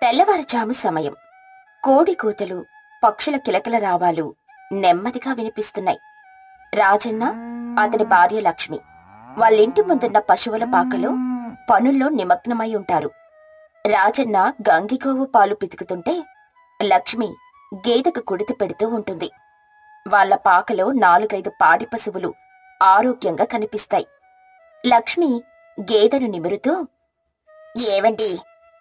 తెల్లవారుజాము సమయం. కోడి కూతలు, పక్షుల కిలకిల రావాలు నెమ్మదిగా వినిపిస్తున్నాయి. రాజన్న, అతని భార్య లక్ష్మి వాళ్ళింటి ముందున్న పశువుల పాకలో పనుల్లో నిమగ్నమై ఉంటారు. రాజన్న గంగిగోవు పాలు పితుకుతుంటే లక్ష్మి గేదెకు కుడితి పెడుతూ ఉంటుంది. వాళ్ల పాకలో 4-5 పాడి పశువులు ఆరోగ్యంగా కనిపిస్తాయి. లక్ష్మి గేదెను నిమురుతూ, ఏవండి,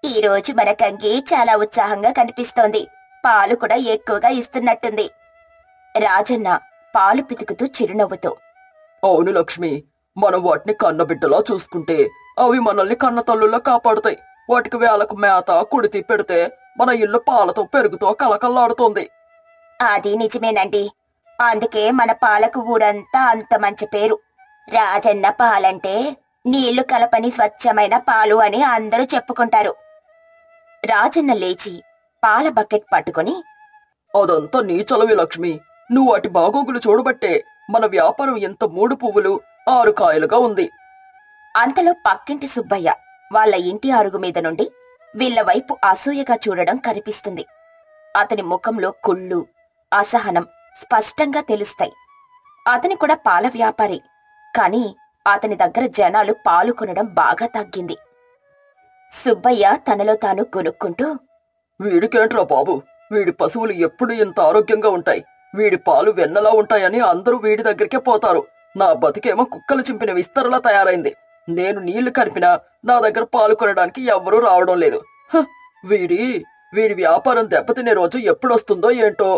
ఈరోజు మన గంగి చాలా ఉత్సాహంగా కనిపిస్తోంది. పాలు కూడా ఎక్కువగా ఇస్తున్నట్టుంది. రాజన్న పాలు పితుకుతూ చిరునవ్వుతో, అవును లక్ష్మి, మనం వాటిని కన్నబిడ్డలా చూసుకుంటే అవి మనల్ని కన్నతల్లులా కాపాడుతాయి. వాటికి వేలకు మేత కుడితి పెడితే మన ఇల్లు పాలతో పెరుగుతో కలకల్లాడుతోంది. అది నిజమేనండి. అందుకే మన పాలకు ఊరంతా అంత మంచి పేరు. రాజన్న పాలంటే నీళ్లు కలపని స్వచ్ఛమైన పాలు అని అందరూ చెప్పుకుంటారు. రాజన్న లేచి పాల బకెట్ పట్టుకుని, అదంతా నీ చలవి లక్ష్మి. నువ్వు వాటి బాగోగులు చూడబట్టే మన వ్యాపారం ఎంత 3 పువ్వులు 6 కాయలుగా ఉంది. అంతలో పక్కింటి సుబ్బయ్య వాళ్ల ఇంటి అరుగు మీద నుండి వీళ్ల వైపు అసూయగా చూడడం కనిపిస్తుంది. అతని ముఖంలో కుళ్ళు, అసహనం స్పష్టంగా తెలుస్తాయి. అతని కూడా పాల వ్యాపారి, కాని అతని దగ్గర జనాలు పాలు కొనడం బాగా తగ్గింది. సుబ్బయ్య తనలో తాను కొనుక్కుంటూ, వీడికేంట్రా బాబు, వీడి పశువులు ఎప్పుడు ఇంత ఆరోగ్యంగా ఉంటాయి. వీడి పాలు వెన్నలా ఉంటాయని అందరూ వీడి దగ్గరికే పోతారు. నా బతికేమో కుక్కలు చింపిన విస్తరలా తయారైంది. నేను నీళ్లు కలిపినా నా దగ్గర పాలు కొనడానికి ఎవ్వరూ రావడం లేదు. వీడి వ్యాపారం దెబ్బతినే రోజు ఎప్పుడొస్తుందో ఏంటో.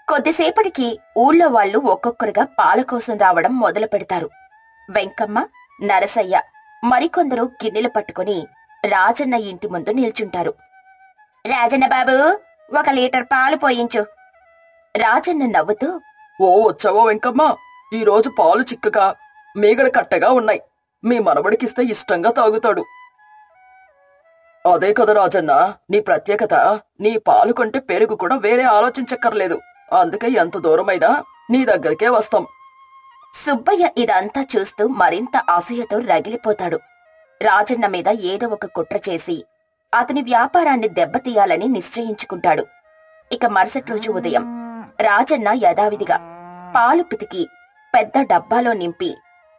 కొద్దిసేపటికి ఊళ్ళో వాళ్లు ఒక్కొక్కరుగా పాల కోసం రావడం మొదలు పెడతారు. వెంకమ్మ, నరసయ్య మరికొందరు గిన్నెలు పట్టుకుని రాజన్న ఇంటి ముందు నిల్చుంటారు. రాజన్న బాబు, 1 లీటర్ పాలు పోయించు. రాజన్న నవ్వుతూ, ఓ వచ్చావో వెంకమ్మ, ఈరోజు పాలు చిక్కగా మీగడ కట్టగా ఉన్నాయి. మీ మనవడికిస్తే ఇష్టంగా తాగుతాడు. అదే కదా రాజన్న నీ ప్రత్యేకత. నీ పాలు కొంటే పెరుగు కూడా వేరే ఆలోచించక్కర్లేదు. అందుకే ఎంత దూరమైనా నీ దగ్గరికే వస్తాం. సుబ్బయ్య ఇదంతా చూస్తూ మరింత అసూయతో రగిలిపోతాడు. రాజన్న మీద ఏదో ఒక కుట్ర చేసి అతని వ్యాపారాన్ని దెబ్బతీయాలని నిశ్చయించుకుంటాడు. ఇక మరుసటి రోజు ఉదయం రాజన్న యథావిధిగా పాలు పితికి పెద్ద డబ్బాలో నింపి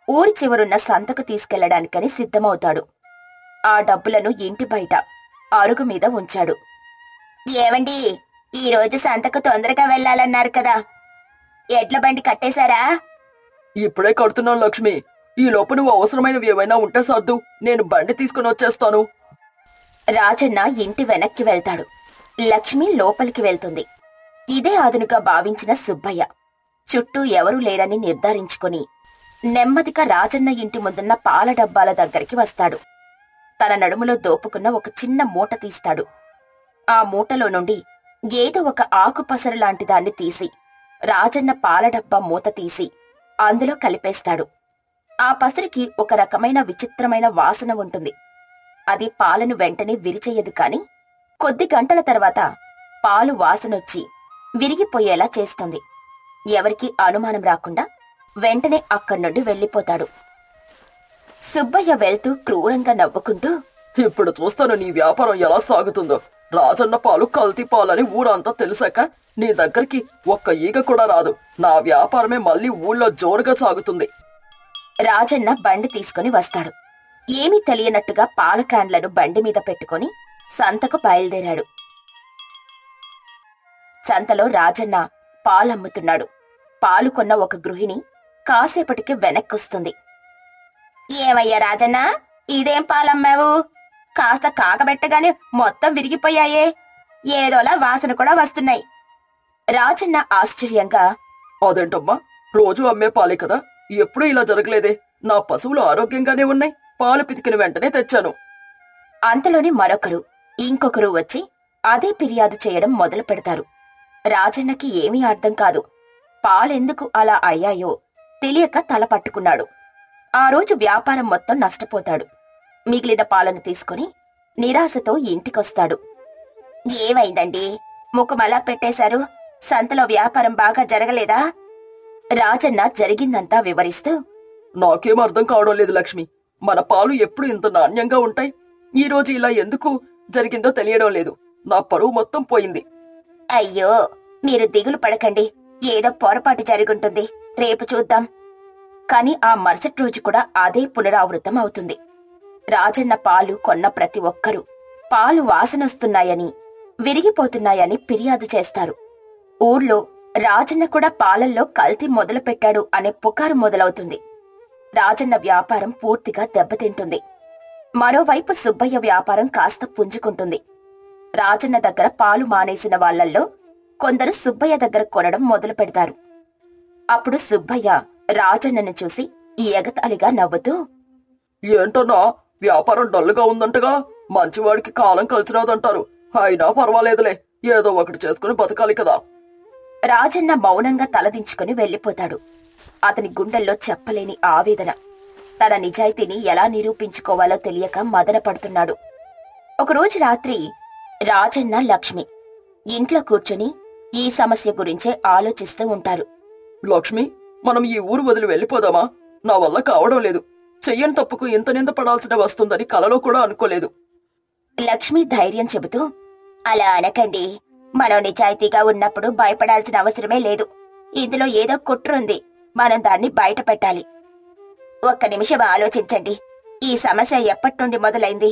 ఊరి చివరున్న సంతకు తీసుకెళ్లడానికని సిద్ధమవుతాడు. ఆ డబ్బులను ఇంటి బయట అరుగు మీద ఉంచాడు. ఏవండి, ఈరోజు సంతకు తొందరగా వెళ్లాలన్నారు కదా, ఎడ్ల బండి కట్టేశారా? ఇప్పుడే కడుతున్నాను లక్ష్మి. ఈ లోపు నువ్వు అవసరమైనవి ఏవైనా ఉంటే సర్దు, నేను బండి తీసుకుని వచ్చేస్తాను. రాజన్న ఇంటి వెనక్కి వెళ్తాడు. లక్ష్మి లోపలికి వెళ్తుంది. ఇదే అదునుగా భావించిన సుబ్బయ్య చుట్టూ ఎవరూ లేరని నిర్ధారించుకుని నెమ్మదిగా రాజన్న ఇంటి ముందున్న పాల డబ్బాల దగ్గరికి వస్తాడు. తన నడుములో దోపుకున్న ఒక చిన్న మూట తీస్తాడు. ఆ మూటలో నుండి ఏదో ఒక ఆకుపసరు లాంటి దాన్ని తీసి రాజన్న పాల డబ్బా మూత తీసి అందులో కలిపేస్తాడు. ఆ పసరికి ఒక రకమైన విచిత్రమైన వాసన ఉంటుంది. అది పాలను వెంటనే విరిచేయదు, కాని కొద్ది గంటల తర్వాత పాలు వాసనొచ్చి విరిగిపోయేలా చేస్తుంది. ఎవరికీ అనుమానం రాకుండా వెంటనే అక్కడి నుండి వెళ్లిపోతాడు. సుబ్బయ్య వెళ్తూ క్రూరంగా నవ్వుకుంటూ, ఇప్పుడు చూస్తాను నీ వ్యాపారం ఎలా సాగుతుందో. రాజన్న పాలు కల్తీ పాలని ఊరంతా తెలిసాక నీ దగ్గరికి ఒక్క ఈగ కూడా రాదు. నా వ్యాపారమే మళ్ళీ ఊళ్ళో జోరుగా సాగుతుంది. రాజన్న బండి తీసుకుని వస్తాడు. ఏమీ తెలియనట్టుగా పాల క్యాన్లను బండి మీద పెట్టుకుని సంతకు బయలుదేరాడు. సంతలో రాజన్న పాలమ్ముతున్నాడు. పాలు కొన్న ఒక గృహిణి కాసేపటికి వెనక్కొస్తుంది. ఏమయ్యా రాజన్న, ఇదేం పాలమ్మావు? కాస్త కాకబెట్టగానే మొత్తం విరిగిపోయాయే, ఏదోలా వాసన కూడా వస్తున్నాయి. రాజన్న ఆశ్చర్యంగా, అదేంటమ్మా, రోజు అమ్మే పాలే కదా, ఎప్పుడూ ఇలా జరగలేదే. నా పశువులు ఆరోగ్యంగానే ఉన్నాయి. పాలు పితికిన వెంటనే తెచ్చాను. అంతలోని మరొకరు, ఇంకొకరు వచ్చి అదే ఫిర్యాదు చేయడం మొదలు పెడతారు. రాజన్నకి ఏమీ అర్థం కాదు. పాలెందుకు అలా అయ్యాయో తెలియక తల పట్టుకున్నాడు. ఆ రోజు వ్యాపారం మొత్తం నష్టపోతాడు. మిగిలిన పాలను తీసుకుని నిరాశతో ఇంటికొస్తాడు. ఏమైందండి, ముఖమలా పెట్టేశారు? సంతలో వ్యాపారం బాగా జరగలేదా? రాజన్న జరిగిందంతా వివరిస్తూ, నాకేం అర్థం కావడం లేదు లక్ష్మి. మన పాలు ఎప్పుడు ఇంత నాణ్యంగా ఉంటాయి. ఈ రోజు ఇలా ఎందుకు జరిగిందో తెలియడం లేదు. నా పరువు మొత్తం పోయింది. అయ్యో, మీరు దిగులు పడకండి. ఏదో పొరపాటు జరుగుంటుంది. రేపు చూద్దాం. కాని ఆ మరుసటి రోజు కూడా అదే పునరావృతం అవుతుంది. రాజన్న పాలు కొన్న ప్రతి ఒక్కరూ పాలు వాసనొస్తున్నాయని, విరిగిపోతున్నాయని ఫిర్యాదు చేస్తారు. ఊర్లో రాజన్న కూడా పాలల్లో కల్తీ మొదలుపెట్టాడు అనే పుకారు మొదలవుతుంది. రాజన్న వ్యాపారం పూర్తిగా దెబ్బతింటుంది. మరోవైపు సుబ్బయ్య వ్యాపారం కాస్త పుంజుకుంటుంది. రాజన్న దగ్గర పాలు మానేసిన వాళ్లల్లో కొందరు సుబ్బయ్య దగ్గర కొనడం మొదలు పెడతారు. అప్పుడు సుబ్బయ్య రాజన్నను చూసి ఎగతాళిగా నవ్వుతూ, ఏంటన్నా, వ్యాపారం డల్లుగా ఉందంటగా? మంచివాడికి కాలం కలిసిరాదంటారు. అయినా పర్వాలేదులే, ఏదో ఒకటి చేసుకుని బతకాలి కదా. రాజన్న మౌనంగా తలదించుకుని వెళ్లిపోతాడు. అతని గుండెల్లో చెప్పలేని ఆవేదన. తన నిజాయితీని ఎలా నిరూపించుకోవాలో తెలియక మదన పడుతున్నాడు. ఒకరోజు రాత్రి రాజన్న, లక్ష్మి ఇంట్లో కూర్చుని ఈ సమస్య గురించే ఆలోచిస్తూ ఉంటారు. లక్ష్మి, మనం ఈ ఊరు వదిలి వెళ్ళిపోదామా? నా వల్ల కావడం లేదు. చెయ్యని తప్పుకు ఇంత నింద పడాల్సిన వస్తుందని కలలో కూడా అనుకోలేదు. లక్ష్మి ధైర్యం చెబుతూ, అలా అనకండి. మనం నిజాయితీగా ఉన్నప్పుడు భయపడాల్సిన అవసరమే లేదు. ఇందులో ఏదో కుట్రుంది. మనం దాన్ని బయట పెట్టాలి. ఒక్క నిమిషం ఆలోచించండి. ఈ సమస్య ఎప్పటినుండి మొదలైంది?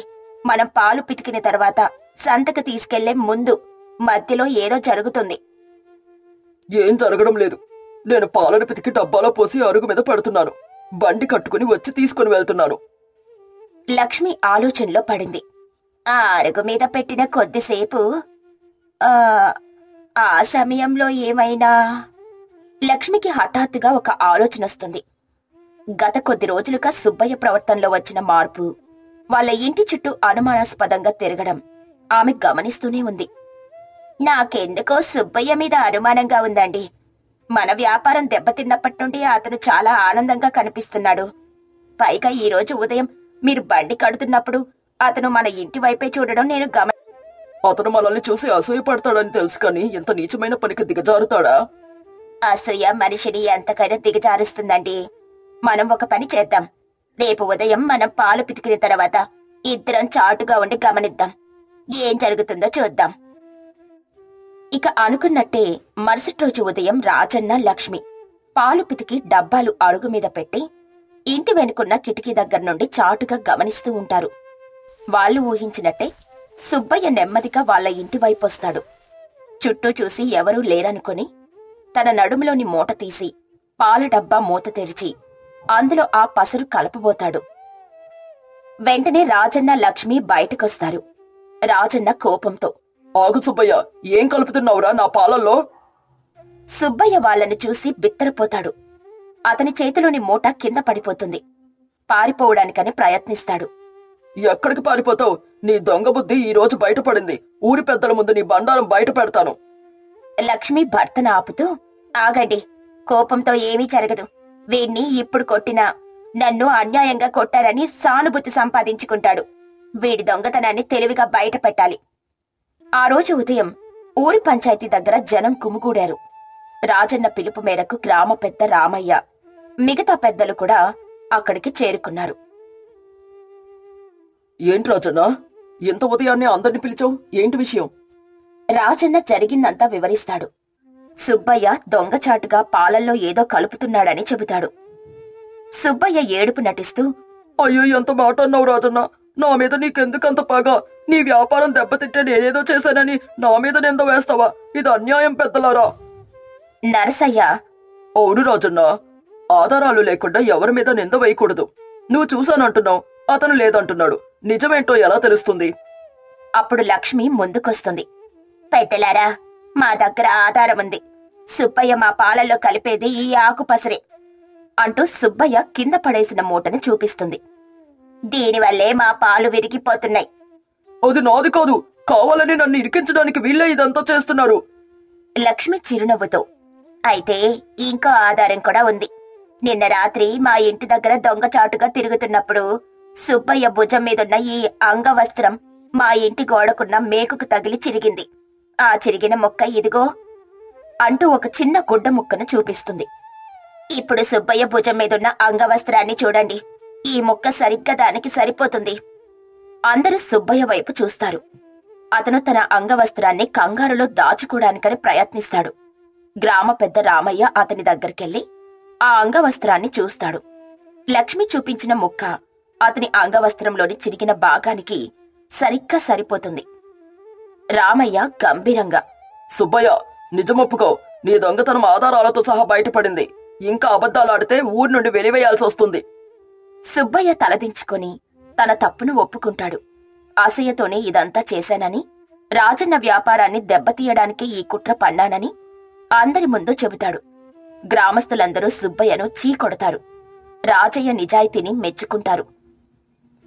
మనం పాలు పితికిన తర్వాత సంతకు తీసుకెళ్లే ముందు మధ్యలో ఏదో జరుగుతుంది. ఏం జరగడం లేదు. నేను పాలను పితికి డబ్బాలో పోసి అరుగు మీద పెడుతున్నాను. బండి కట్టుకుని వచ్చి తీసుకుని వెళ్తున్నాను. లక్ష్మి ఆలోచనలో పడింది. ఆ అరుగు మీద పెట్టిన కొద్దిసేపు ఆ సమయంలో ఏమైనా... లక్ష్మికి హఠాత్తుగా ఒక ఆలోచనొస్తుంది. గత కొద్ది రోజులుగా సుబ్బయ్య ప్రవర్తనలో వచ్చిన మార్పు, వాళ్ళ ఇంటి చుట్టూ అనుమానాస్పదంగా తిరగడం ఆమె గమనిస్తూనే ఉంది. నాకెందుకో సుబ్బయ్య మీద అనుమానంగా ఉందండి. మన వ్యాపారం దెబ్బతిన్నప్పటి నుండి అతను చాలా ఆనందంగా కనిపిస్తున్నాడు. పైగా ఈరోజు ఉదయం మీరు బండి కడుతున్నప్పుడు అతను మన ఇంటి వైపే చూడడం నేను అతను మనల్ని చూసి అసూయపడతాడని తెలుసు కానీ ఇంత నీచమైన పనికి దిగజారుతాడా? అసూయ మనిషిని ఎంతకైనా దిగజారుస్తుందండి. మనం ఒక పని చేద్దాం. రేపు ఉదయం మనం పాలు పితికిన తర్వాత ఇద్దరం చాటుగా ఉండి గమనిద్దాం. ఏం జరుగుతుందో చూద్దాం. ఇక అనుకున్నట్టే మరుసటి రోజు ఉదయం రాజన్న, లక్ష్మి పాలు పితికి డబ్బాలు అరుగు మీద పెట్టి ఇంటి వెనుకున్న కిటికీ దగ్గర నుండి చాటుగా గమనిస్తూ ఉంటారు. వాళ్ళు ఊహించినట్టే సుబ్బయ్య నెమ్మదిగా వాళ్ల ఇంటి వైపొస్తాడు. చుట్టూ చూసి ఎవరూ లేరనుకొని తన నడుములోని మూట తీసి పాల డబ్బా మూత తెరిచి అందులో ఆ పసరు కలపబోతాడు. వెంటనే రాజన్న, లక్ష్మి బయటకొస్తారు. రాజన్న కోపంతో, ఆగు సుబ్బయ్య, ఏం కలుపుతున్నావురా నా పాలల్లో? సుబ్బయ్య వాళ్లను చూసి బిత్తరపోతాడు. అతని చేతిలోని మూట కింద పడిపోతుంది. పారిపోవడానికని ప్రయత్నిస్తాడు. ఎక్కడికి పారిపోతావు? నీ దొంగ బుద్ధి ఈ రోజు బయటపడింది. ఊరి పెద్దల ముందు నీ బండారం బయట పెడతాను. లక్ష్మి భర్తను ఆపుతూ, ఆగండి. కోపంతో ఏమీ జరగదు. వీణ్ణి ఇప్పుడు కొట్టినా నన్ను అన్యాయంగా కొట్టారని సానుభూతి సంపాదించుకుంటాడు. వీడి దొంగతనాన్ని తెలివిగా బయట పెట్టాలి. ఆ రోజు ఉదయం ఊరి పంచాయతీ దగ్గర జనం గుమిగూడారు. రాజన్న పిలుపు మేరకు గ్రామ పెద్ద రామయ్య, మిగతా పెద్దలు కూడా అక్కడికి చేరుకున్నారు. ఏంటి రాజన్న, ఇంత ఉదయాన్నే అందరిని పిలిచావు? ఏంటి విషయం? రాజన్న జరిగిందంతా వివరిస్తాడు. సుబ్బయ్య దొంగచాటుగా పాలల్లో ఏదో కలుపుతున్నాడని చెబుతాడు. సుబ్బయ్య ఏడుపు నటిస్తూ, అయ్యో, ఎంత మాట అన్నావు రాజన్న. నా మీద నీకెందుకంత పగ? నీ వ్యాపారం దెబ్బతింటే నేనేదో చేశానని నా మీద నింద వేస్తావా? ఇది అన్యాయం పెద్దలారా. నరసయ్య, అవును రాజన్న, ఆధారాలు లేకుండా ఎవరి మీద నింద వేయకూడదు. నువ్వు చూశానంటున్నావు, అతను లేదంటున్నాడు. నిజమేంటో ఎలా తెలుస్తుంది? అప్పుడు లక్ష్మి ముందుకొస్తుంది. పెద్దలారా, మా దగ్గర ఆధారం ఉంది. సుబ్బయ్య మా పాలల్లో కలిపేది ఈ ఆకుపసరే అంటూ సుబ్బయ్య కింద పడేసిన మూటను చూపిస్తుంది. దీనివల్లే మా పాలు విరిగిపోతున్నాయి. అది నాది కాదు, కావాలని నన్ను ఇరికించడానికి వీళ్ళే ఇదంతా చేస్తున్నారు. లక్ష్మి చిరునవ్వుతో, అయితే ఇంకో ఆధారం కూడా ఉంది. నిన్న రాత్రి మా ఇంటి దగ్గర దొంగచాటుగా తిరుగుతున్నప్పుడు సుబ్బయ్య భుజం మీదున్న ఈ అంగవస్త్రం మా ఇంటి గోడకున్న మేకుకు తగిలి చిరిగింది. ఆ చిరిగిన ముక్క ఇదిగో అంటూ ఒక చిన్న గుడ్డ ముక్కను చూపిస్తుంది. ఇప్పుడు సుబ్బయ్య భుజం మీదున్న అంగవస్త్రాన్ని చూడండి. ఈ ముక్క సరిగ్గా దానికి సరిపోతుంది. అందరూ సుబ్బయ్య వైపు చూస్తారు. అతను తన అంగవస్త్రాన్ని కంగారులో దాచుకోవడానికని ప్రయత్నిస్తాడు. గ్రామ పెద్ద రామయ్య అతని దగ్గరికెళ్లి ఆ అంగవస్త్రాన్ని చూస్తాడు. లక్ష్మి చూపించిన ముక్క అతని అంగవస్త్రంలోని చిరిగిన భాగానికి సరిగ్గా సరిపోతుంది. రామయ్య గంభీరంగా, సుబ్బయ్య, నిజమొప్పుకో, నీ దొంగతనం ఆధారాలతో సహా బయటపడింది. ఇంకా అబద్ధాలాడితే ఊరి నుండి వెలివేయాల్సి వస్తుంది. సుబ్బయ్య తలదించుకొని తన తప్పును ఒప్పుకుంటాడు. అసూయతోనే ఇదంతా చేశానని, రాజన్న వ్యాపారాన్ని దెబ్బతీయడానికి ఈ కుట్ర పన్నానని అందరి ముందు చెబుతాడు. గ్రామస్తులందరూ సుబ్బయ్యను చీకొడతారు. రాజయ్య నిజాయితీని మెచ్చుకుంటారు.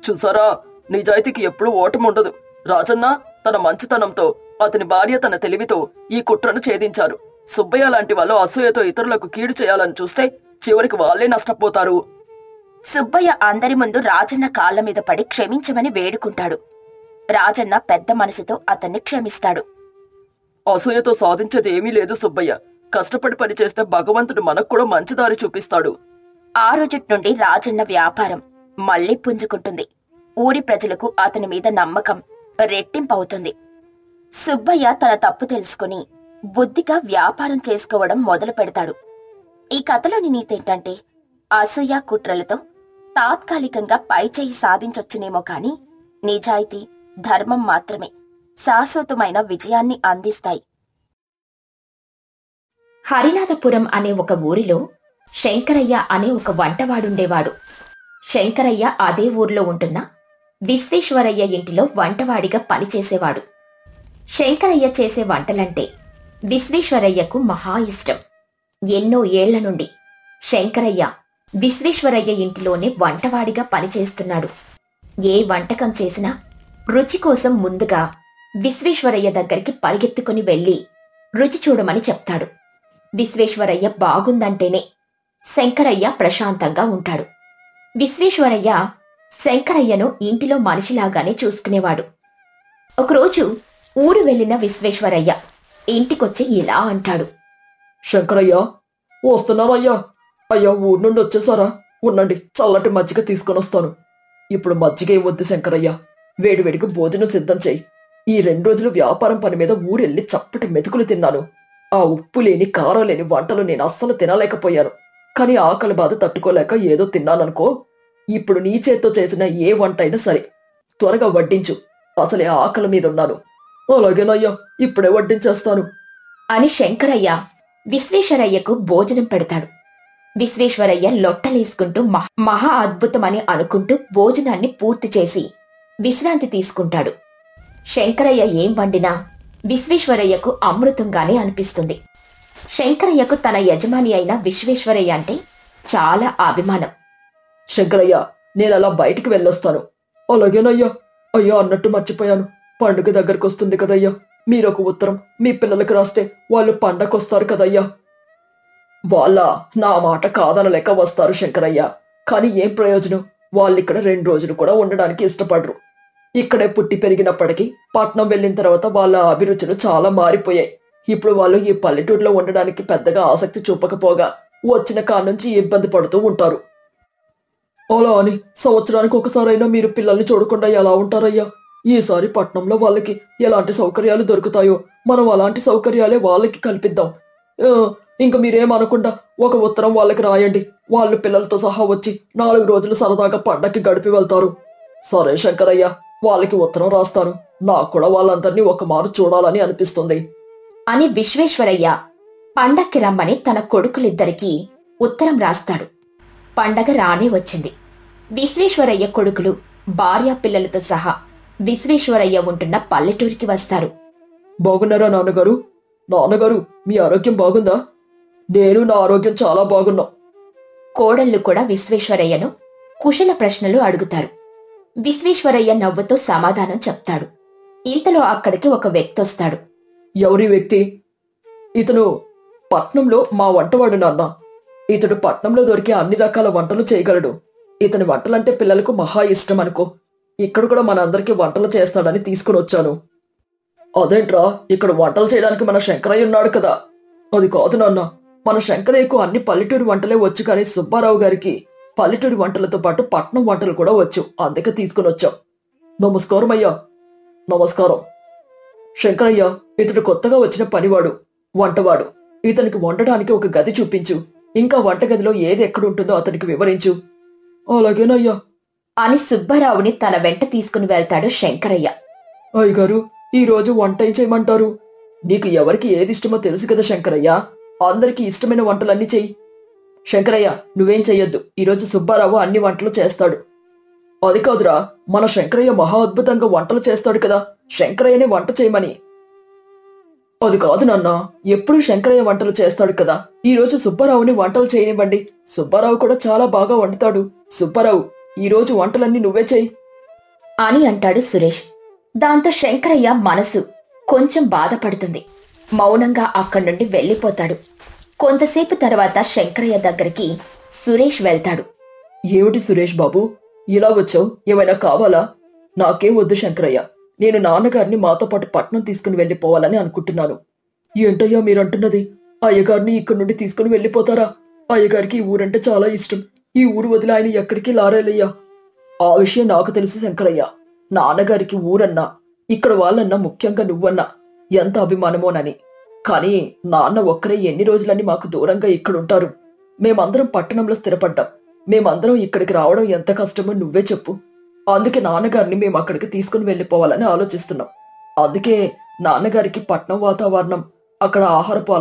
చూసారా, నిజాయితీకి ఎప్పుడూ ఓటముండదు. రాజన్న తన మంచితనంతో, అతని భార్య తన తెలివితో ఈ కుట్రను ఛేదించారు. సుబ్బయ్య లాంటి వాళ్ళు అసూయతో ఇతరులకు కీడు చేయాలని చూస్తే చివరికి వాళ్లే నష్టపోతారు. సుబ్బయ్య అందరి ముందు రాజన్న కాళ్ల మీద పడి క్షమించమని వేడుకుంటాడు. రాజన్న పెద్ద మనసుతో అతన్ని క్షమిస్తాడు. అసూయతో సాధించేది ఏమీ లేదు సుబ్బయ్య. కష్టపడి పనిచేస్తే భగవంతుడు మనకు కూడా మంచి దారి చూపిస్తాడు. ఆ రోజుటి నుండి రాజన్న వ్యాపారం మళ్లీ పుంజుకుంటుంది. ఊరి ప్రజలకు అతని మీద నమ్మకం రెట్టింపవుతుంది. సుబ్బయ్య తన తప్పు తెలుసుకుని బుద్ధిగా వ్యాపారం చేసుకోవడం మొదలు పెడతాడు. ఈ కథలోని నీతేంటంటే, అసూయ కుట్రలతో తాత్కాలికంగా పైచేయి సాధించొచ్చునేమో కాని నిజాయితీ, ధర్మం మాత్రమే శాశ్వతమైన విజయాన్ని అందిస్తాయి. హరినాథపురం అనే ఒక ఊరిలో శంకరయ్య అనే ఒక వంటవాడుండేవాడు. శంకరయ్య అదే ఊర్లో ఉంటున్న విశ్వేశ్వరయ్య ఇంటిలో వంటవాడిగా పనిచేసేవాడు. శంకరయ్య చేసే వంటలంటే విశ్వేశ్వరయ్యకు మహా ఇష్టం. ఎన్నో ఏళ్ల నుండి శంకరయ్య విశ్వేశ్వరయ్య ఇంటిలోనే వంటవాడిగా పనిచేస్తున్నాడు. ఏ వంటకం చేసినా రుచి కోసం ముందుగా విశ్వేశ్వరయ్య దగ్గరికి పరిగెత్తుకుని వెళ్లి రుచి చూడమని చెప్తాడు. విశ్వేశ్వరయ్య బాగుందంటేనే శంకరయ్య ప్రశాంతంగా ఉంటాడు. విశ్వేశ్వరయ్య శంకరయ్యను ఇంటిలో మనిషిలాగానే చూసుకునేవాడు. ఒకరోజు ఊరు వెళ్లిన విశ్వేశ్వరయ్య ఇంటికొచ్చి ఇలా అంటాడు. శంకరయ్య, వస్తున్నానయ్యా. అయ్యా, ఊరు నుండి వచ్చేసారా? ఉండండి, చల్లటి మజ్జిగ తీసుకొని వస్తాను. ఇప్పుడు మజ్జిగ వద్దు శంకరయ్య, వేడివేడికి భోజనం సిద్ధం చెయ్యి. ఈ 2 రోజులు వ్యాపారం పని మీద ఊరెళ్ళి చప్పటి మెతుకులు తిన్నాను. ఆ ఉప్పు లేని, కారం లేని వంటలు నేను అస్సలు తినలేకపోయాను. కానీ ఆకలి బాధ తట్టుకోలేక ఏదో తిన్నాననుకో. ఇప్పుడు నీ చేత్తో చేసిన ఏ వంట అయినా సరే త్వరగా వడ్డించు. అసలే ఆకలి మీద ఉన్నాను. అలాగేనయ్యా, ఇప్పుడే వడ్డించేస్తాను అని శంకరయ్య విశ్వేశ్వరయ్యకు భోజనం పెడతాడు. విశ్వేశ్వరయ్య లొట్టలేసుకుంటూ మహా అద్భుతమని అనుకుంటూ భోజనాన్ని పూర్తి చేసి విశ్రాంతి తీసుకుంటాడు. శంకరయ్య ఏం వండినా విశ్వేశ్వరయ్యకు అమృతంగానే అనిపిస్తుంది. శంకరయ్యకు తన యజమాని అయిన విశ్వేశ్వరయ్య అంటే చాలా అభిమానం. శంకరయ్య, నేనలా బయటికి వెళ్ళొస్తాను. అలాగేనయ్యా. అయ్యా, అన్నట్టు మర్చిపోయాను. పండుగ దగ్గరకు వస్తుంది కదయ్యా. మీరొక ఉత్తరం మీ పిల్లలకు రాస్తే వాళ్ళు పండగొస్తారు కదయ్యా. వాళ్ళ నా మాట కాదనలేక వస్తారు శంకరయ్య. కానీ ఏం ప్రయోజనం? వాళ్ళిక్కడ 2 రోజులు కూడా ఉండడానికి ఇష్టపడరు. ఇక్కడే పుట్టి పెరిగినప్పటికీ పట్నం వెళ్ళిన తర్వాత వాళ్ళ అభిరుచులు చాలా మారిపోయాయి. ఇప్పుడు వాళ్ళు ఈ పల్లెటూరులో ఉండడానికి పెద్దగా ఆసక్తి చూపకపోగా వచ్చిన కానుంచి ఇబ్బంది పడుతూ ఉంటారు. అలా అని సంవత్సరానికి ఒకసారైనా మీరు పిల్లల్ని చూడకుండా ఎలా ఉంటారయ్యా? ఈసారి పట్నంలో వాళ్ళకి ఎలాంటి సౌకర్యాలు దొరుకుతాయో మనం అలాంటి సౌకర్యాలే వాళ్ళకి కల్పిద్దాం. ఇంకా మీరేమనకుండా ఒక ఉత్తరం వాళ్ళకి రాయండి. వాళ్ళు పిల్లలతో సహా వచ్చి 4 రోజులు సరదాగా పండక్కి గడిపి వెళ్తారు. సరే శంకరయ్య, వాళ్ళకి ఉత్తరం రాస్తాను. నాకు కూడా వాళ్ళందరినీ ఒక మారు చూడాలని అనిపిస్తుంది అని విశ్వేశ్వరయ్య పండక్కి రమ్మని తన కొడుకులిద్దరికీ ఉత్తరం రాస్తాడు. పండగ రానే వచ్చింది. విశ్వేశ్వరయ్య కొడుకులు భార్యా పిల్లలతో సహా విశ్వేశ్వరయ్య ఉంటున్న పల్లెటూరికి వస్తారు. బాగున్నారా నాన్నగారు? నాన్నగారు, మీ ఆరోగ్యం బాగుందా? నేను నా ఆరోగ్యం చాలా బాగున్నా. కోడళ్లు కూడా విశ్వేశ్వరయ్యను కుశల ప్రశ్నలు అడుగుతారు. విశ్వేశ్వరయ్య నవ్వుతో సమాధానం చెప్తాడు. ఇంతలో అక్కడికి ఒక వ్యక్తి వస్తాడు. ఎవరి వ్యక్తి? ఇతను పట్నంలో మా వంటవాడు నాన్న. ఇతడు పట్నంలో దొరికే అన్ని రకాల వంటలు చేయగలడు. ఇతని వంటలంటే పిల్లలకు మహా ఇష్టం అనుకో. ఇక్కడ కూడా మనందరికీ వంటలు చేస్తాడని తీసుకుని వచ్చాను. అదేంట్రా, ఇక్కడ వంటలు చేయడానికి మన శంకరయ్య ఉన్నాడు కదా? అది కాదు నాన్న, మన శంకరయ్యకు అన్ని పల్లెటూరు వంటలే వచ్చు. కానీ సుబ్బారావు గారికి పల్లెటూరి వంటలతో పాటు పట్నం వంటలు కూడా వచ్చు. అందుకే తీసుకుని వచ్చాం. నమస్కారం అయ్యా. నమస్కారం. శంకరయ్య, ఇతడు కొత్తగా వచ్చిన పనివాడు, వంటవాడు. ఇతనికి వండడానికి ఒక గది చూపించు. ఇంకా వంటగదిలో ఏది ఎక్కడుంటుందో అతనికి వివరించు. అలాగేనయ్యా అని సుబ్బారావుని తన వెంట తీసుకుని వెళ్తాడు శంకరయ్య. అయ్యగారు, ఈరోజు వంట ఏం చేయమంటారు? నీకు ఎవరికి ఏది ఇష్టమో తెలుసు కదా శంకరయ్య. అందరికీ ఇష్టమైన వంటలన్నీ చెయ్యి. శంకరయ్య, నువ్వేం చెయ్యొద్దు. ఈరోజు సుబ్బారావు అన్ని వంటలు చేస్తాడు. అది కాదురా, మన శంకరయ్య మహా అద్భుతంగా వంటలు చేస్తాడు కదా, శంకరయ్యనే వంట చేయమని. అది కాదు నాన్న, ఎప్పుడూ శంకరయ్య వంటలు చేస్తాడు కదా, ఈరోజు సుబ్బారావుని వంటలు చేయనివ్వండి. సుబ్బారావు కూడా చాలా బాగా వండుతాడు. సుబ్బారావు, ఈరోజు వంటలన్నీ నువ్వే చెయ్యి అని అంటాడు సురేష్. దాంతో శంకరయ్య మనసు కొంచెం బాధపడుతుంది. మౌనంగా అక్కడి నుండి వెళ్ళిపోతాడు. కొంతసేపు తర్వాత శంకరయ్య దగ్గరికి సురేష్ వెళ్తాడు. ఏమిటి సురేష్ బాబు, ఇలా వచ్చావు? ఏమైనా కావాలా? నాకేం వద్దు శంకరయ్య. నేను నాన్నగారిని మాతో పాటు పట్నం తీసుకుని వెళ్ళిపోవాలని అనుకుంటున్నాను. ఏంటయ్యా మీరంటున్నది? అయ్యగారిని ఇక్కడి నుండి తీసుకుని వెళ్ళిపోతారా? అయ్యగారికి ఈ ఊరంటే చాలా ఇష్టం. ఈ ఊరు వదిలి ఆయన ఎక్కడికి లారేలయ్యా. ఆ విషయం నాకు తెలుసు శంకరయ్య. నాన్నగారికి ఊరన్నా, ఇక్కడ వాళ్ళన్నా, ముఖ్యంగా నువ్వన్నా ఎంత అభిమానమోనని. కానీ నాన్న ఒక్కరే ఎన్ని రోజులని మాకు దూరంగా ఇక్కడుంటారు? మేమందరం పట్టణంలో స్థిరపడ్డాం. మేమందరం ఇక్కడికి రావడం ఎంత కష్టమో నువ్వే చెప్పు. అందుకే నాన్నగారిని మేము అక్కడికి తీసుకుని వెళ్ళిపోవాలని ఆలోచిస్తున్నాం. అందుకే నాన్నగారికి పట్నం వాతావరణం, అక్కడ ఆహారపు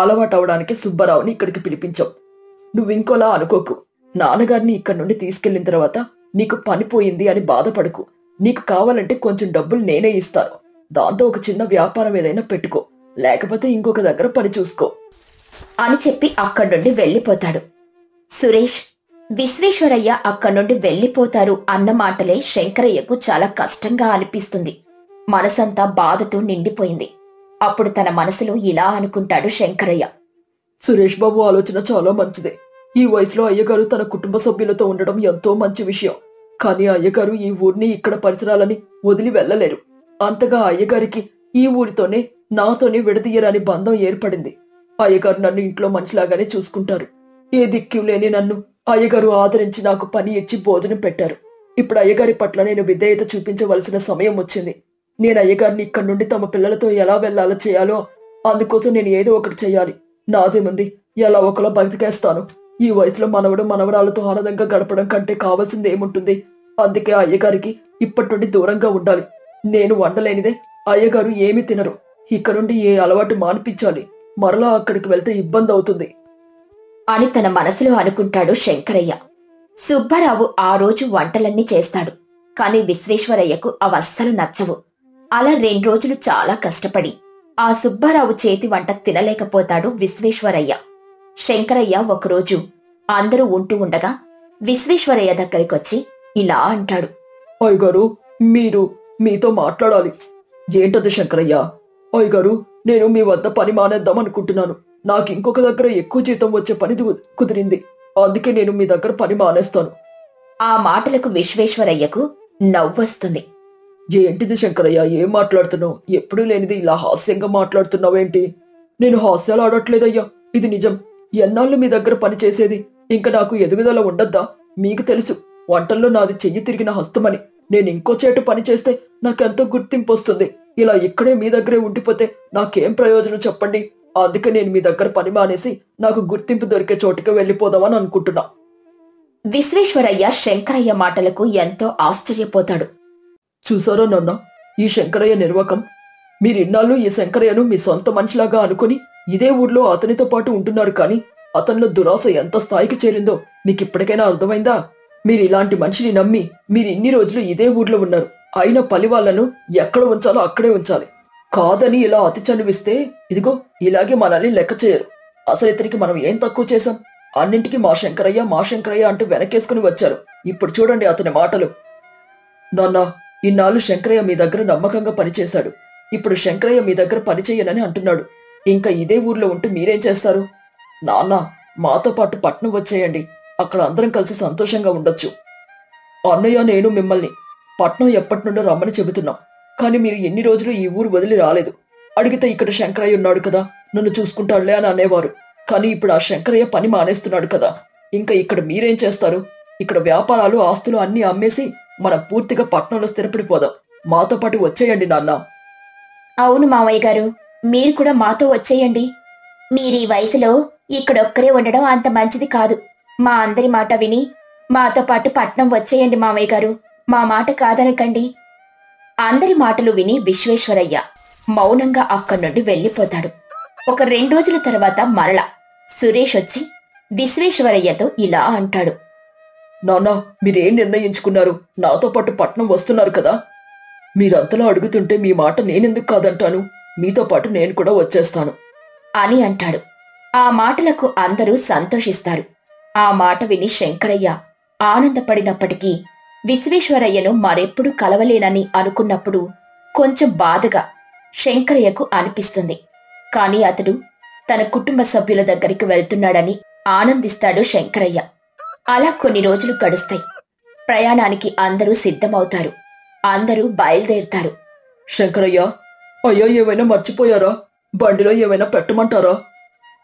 అలవాటు అవడానికి సుబ్బారావుని ఇక్కడికి పిలిపించాం. నువ్వింకోలా అనుకోకు. నాన్నగారిని ఇక్కడి నుండి తీసుకెళ్లిన తర్వాత నీకు పని పోయింది అని బాధపడకు. నీకు కావాలంటే కొంచెం డబ్బులు నేనే ఇస్తాను. దాంతో ఒక చిన్న వ్యాపారం ఏదైనా పెట్టుకో, లేకపోతే ఇంకొక దగ్గర పని చూసుకో అని చెప్పి అక్కడి నుండి వెళ్ళిపోతాడు. సురేష్, విశ్వేశ్వరయ్య అక్కడి నుండి వెళ్ళిపోతారు అన్న మాటలే శంకరయ్యకు చాలా కష్టంగా అనిపిస్తుంది. మనసంతా బాధతో నిండిపోయింది. అప్పుడు తన మనసులో ఇలా అనుకుంటాడు శంకరయ్య. సురేష్ బాబు ఆలోచన చాలా మంచిదే. ఈ వయసులో అయ్యగారు తన కుటుంబ సభ్యులతో ఉండడం ఎంతో మంచి విషయం. కానీ అయ్యగారు ఈ ఊరిని, ఇక్కడ పరిసరాలని వదిలి వెళ్లలేరు. అంతగా అయ్యగారికి ఈ ఊరితోనే, నాతోనే విడదీయరాని బంధం ఏర్పడింది. అయ్యగారు నన్ను ఇంట్లో మనిషిలాగానే చూసుకుంటారు. ఏ దిక్కు లేని నన్ను అయ్యగారు ఆదరించి నాకు పని ఇచ్చి భోజనం పెట్టారు. ఇప్పుడు అయ్యగారి పట్ల నేను విధేయత చూపించవలసిన సమయం వచ్చింది. నేను అయ్యగారిని ఇక్కడి నుండి తమ పిల్లలతో ఎలా వెళ్లాలో చేయాలో, అందుకోసం నేను ఏదో ఒకటి చెయ్యాలి. నాదేముంది, ఎలా ఒకలా బతికేస్తాను. ఈ వయసులో మనవడు మనవరాలతో ఆనందంగా గడపడం కంటే కావాల్సింది ఏముంటుంది? అందుకే అయ్యగారికి ఇప్పటి నుండి దూరంగా ఉండాలి. నేను వండలేనిదే అయ్యగారు ఏమీ తినరు. ఇక్కడ నుండి ఏ అలవాటు మానిపించాలి. మరలా అక్కడికి వెళ్తే ఇబ్బంది అవుతుంది అని తన మనసులో అనుకుంటాడు శంకరయ్య. సుబ్బారావు ఆ రోజు వంటలన్నీ చేస్తాడు. కాని విశ్వేశ్వరయ్యకు అవస్సలు నచ్చవు. అలా 2 రోజులు చాలా కష్టపడి ఆ సుబ్బారావు చేతి వంట తినలేకపోతాడు విశ్వేశ్వరయ్య. శంకరయ్య ఒకరోజు అందరూ ఉంటూ ఉండగా విశ్వేశ్వరయ్య దగ్గరికొచ్చి ఇలా అంటాడు. అయ్యగారు, మీతో మాట్లాడాలి. ఏంటది శంకరయ్య? అయ్యగారు, నేను మీ వద్ద పని మానేద్దాం అనుకుంటున్నాను. నాకు ఇంకొక దగ్గర ఎక్కువ జీతం వచ్చే పని కుదిరింది. అందుకే నేను మీ దగ్గర పని మానేస్తాను. ఆ మాటలకు విశ్వేశ్వరయ్యకు నవ్వొస్తుంది. ఏంటిది శంకరయ్య, ఏం మాట్లాడుతున్నావు? ఎప్పుడూ లేనిది ఇలా హాస్యంగా మాట్లాడుతున్నావేంటి? నేను హాస్యాలు ఆడట్లేదయ్యా, ఇది నిజం. ఎన్నాళ్ళు మీ దగ్గర పని చేసేది? ఇంకా నాకు ఎదుగుదల ఉండద్దా? మీకు తెలుసు, వంటల్లో నాది చెయ్యి తిరిగిన హస్తమని. నేను ఇంకో చేటు పని చేస్తే నాకెంతో గుర్తింపు వస్తుంది. ఇలా ఇక్కడే మీ దగ్గరే ఉండిపోతే నాకేం ప్రయోజనం చెప్పండి? అందుకే నేను మీ దగ్గర పని మానేసి నాకు గుర్తింపు దొరికే చోటుకి వెళ్ళిపోదామని అనుకుంటున్నా. విశ్వేశ్వరయ్య శంకరయ్య మాటలకు ఎంతో ఆశ్చర్యపోతాడు. చూసారా నాన్న, ఈ శంకరయ్య నిర్వాకం. మీరిన్నాళ్ళు ఈ శంకరయ్యను మీ సొంత మనిషిలాగా అనుకుని ఇదే ఊర్లో అతనితో పాటు ఉంటున్నారు. కానీ అతనిలో దురాశ ఎంత స్థాయికి చేరిందో మీకిప్పటికైనా అర్థమైందా? మీరు ఇలాంటి మనిషిని నమ్మి మీరు ఇన్ని రోజులు ఇదే ఊర్లో ఉన్నారు. అయినా పని వాళ్లను ఎక్కడ ఉంచాలో అక్కడే ఉంచాలి. కాదని ఇలా అతి చనువిస్తే ఇదిగో ఇలాగే మనల్ని లెక్క చేయరు. అసలు ఇతనికి మనం ఏం తక్కువ చేశాం? అన్నింటికీ మా శంకరయ్య అంటూ వెనకేసుకుని వచ్చారు. ఇప్పుడు చూడండి అతని మాటలు. నాన్న, ఇన్నాళ్ళు శంకరయ్య మీ దగ్గర నమ్మకంగా పనిచేశాడు. ఇప్పుడు శంకరయ్య మీ దగ్గర పని చెయ్యనని అంటున్నాడు. ఇంకా ఇదే ఊర్లో ఉంటూ మీరేం చేస్తారు? నాన్న, మాతో పాటు పట్నం వచ్చేయండి. అక్కడ అందరం కలిసి సంతోషంగా ఉండొచ్చు. అన్నయ్య, నేను మిమ్మల్ని పట్నం ఎప్పటి నుండో రమ్మని చెబుతున్నాం. కానీ మీరు ఎన్ని రోజులు ఈ ఊరు వదిలి రాలేదు. అడిగితే ఇక్కడ శంకరయ్య ఉన్నాడు కదా, నన్ను చూసుకుంటాడులే అని అనేవారు. కానీ ఇప్పుడు ఆ శంకరయ్య పని మానేస్తున్నాడు కదా, ఇంకా ఇక్కడ మీరేం చేస్తారు? ఇక్కడ వ్యాపారాలు, ఆస్తులు అన్నీ అమ్మేసి మనం పూర్తిగా పట్నంలో స్థిరపడిపోదాం. మాతో పాటు వచ్చేయండి నాన్న. అవును మావయ్య గారు, మీరు కూడా మాతో వచ్చేయండి. మీరీ వయసులో ఇక్కడొక్కరే ఉండడం అంత మంచిది కాదు. మా అందరి మాట విని మాతో పాటు పట్నం వచ్చేయండి మావయ్య గారు. మా మాట కాదనకండి. అందరి మాటలు విని విశ్వేశ్వరయ్య మౌనంగా అక్కడి నుండి వెళ్ళిపోతాడు. ఒక 2 రోజుల తర్వాత మరల సురేష్ వచ్చి విశ్వేశ్వరయ్యతో ఇలా అంటాడు. నాన్నా, మీరేం నిర్ణయించుకున్నారు? నాతో పాటు పట్నం వస్తున్నారు కదా. మీరంతలా అడుగుతుంటే మీ మాట నేనెందుకు కాదంటాను? మీతో పాటు నేను కూడా వచ్చేస్తాను అని అంటాడు. ఆ మాటలకు అందరూ సంతోషిస్తారు. ఆ మాట విని శంకరయ్య ఆనందపడినప్పటికీ విశ్వేశ్వరయ్యను మరెప్పుడు కలవలేనని అనుకున్నప్పుడు కొంచెం బాధగా శంకరయ్యకు అనిపిస్తుంది. కాని అతడు తన కుటుంబ సభ్యుల దగ్గరికి వెళ్తున్నాడని ఆనందిస్తాడు శంకరయ్య. అలా కొన్ని రోజులు గడుస్తాయి. ప్రయాణానికి అందరూ సిద్ధమవుతారు. అందరూ బయలుదేరుతారు. శంకరయ్య, అయ్యా ఏమైనా మర్చిపోయారా? బండిలో ఏమైనా పెట్టమంటారా?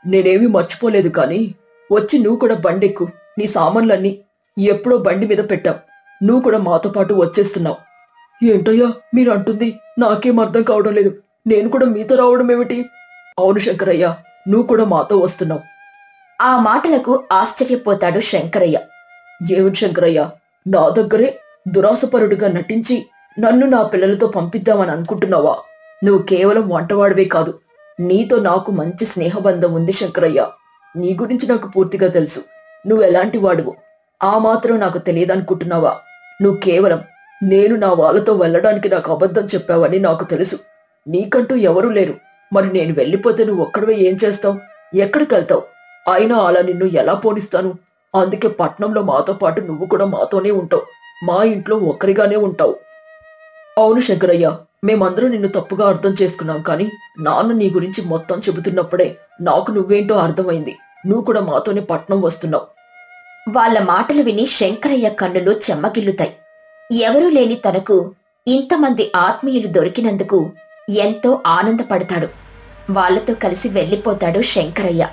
నేనేమీ మర్చిపోలేదు, కానీ వచ్చి నువ్వు కూడా బండెక్కు. నీ సామాన్లన్నీ ఎప్పుడో బండి మీద పెట్టాం. నువ్వు కూడా మాతో పాటు వచ్చేస్తున్నావు. ఏంటయ్యా మీరు అంటుంది? నాకేం అర్థం కావడం లేదు. నేను కూడా మీతో రావడం ఏమిటి? అవును శంకరయ్య, నువ్వు కూడా మాతో వస్తున్నావు. ఆ మాటలకు ఆశ్చర్యపోతాడు శంకరయ్య. ఏమిటి శంకరయ్య, నా దగ్గరే దురాసపరుడిగా నటించి నన్ను నా పిల్లలతో పంపిద్దామని అనుకుంటున్నావా? నువ్వు కేవలం వంటవాడివే కాదు, నీతో నాకు మంచి స్నేహబంధం ఉంది శంకరయ్య. నీ గురించి నాకు పూర్తిగా తెలుసు. నువ్వెలాంటి వాడువో ఆ మాత్రం నాకు తెలియదనుకుంటున్నావా? నువ్వు కేవలం నేను నా వాళ్ళతో వెళ్ళడానికి నాకు అబద్ధం చెప్పావని నాకు తెలుసు. నీకంటూ ఎవరూ లేరు. మరి నేను వెళ్ళిపోతే నువ్వు ఒక్కడివే ఏం చేస్తావు? ఎక్కడికి వెళ్తావు? అయినా అలా నిన్ను ఎలా పోనిస్తాను? అందుకే పట్నంలో మాతో పాటు నువ్వు కూడా మాతోనే ఉంటావు. మా ఇంట్లో ఒక్కరిగానే ఉంటావు. అవును శంకరయ్య, మేమందరం నిన్ను తప్పుగా అర్థం చేసుకున్నాం, కానీ నాన్న నీ గురించి మొత్తం చెబుతున్నప్పుడే నాకు నువ్వేంటో అర్థమైంది. నువ్వు కూడా మాతోనే పట్నం వస్తున్నావు. వాళ్ళ మాటలు విని శంకరయ్య కన్నులు చెమ్మగిల్లుతాయి. ఎవరూ లేని తనకు ఇంతమంది ఆత్మీయులు దొరికినందుకు ఎంతో ఆనందపడతాడు. వాళ్లతో కలిసి వెళ్ళిపోతాడు శంకరయ్య.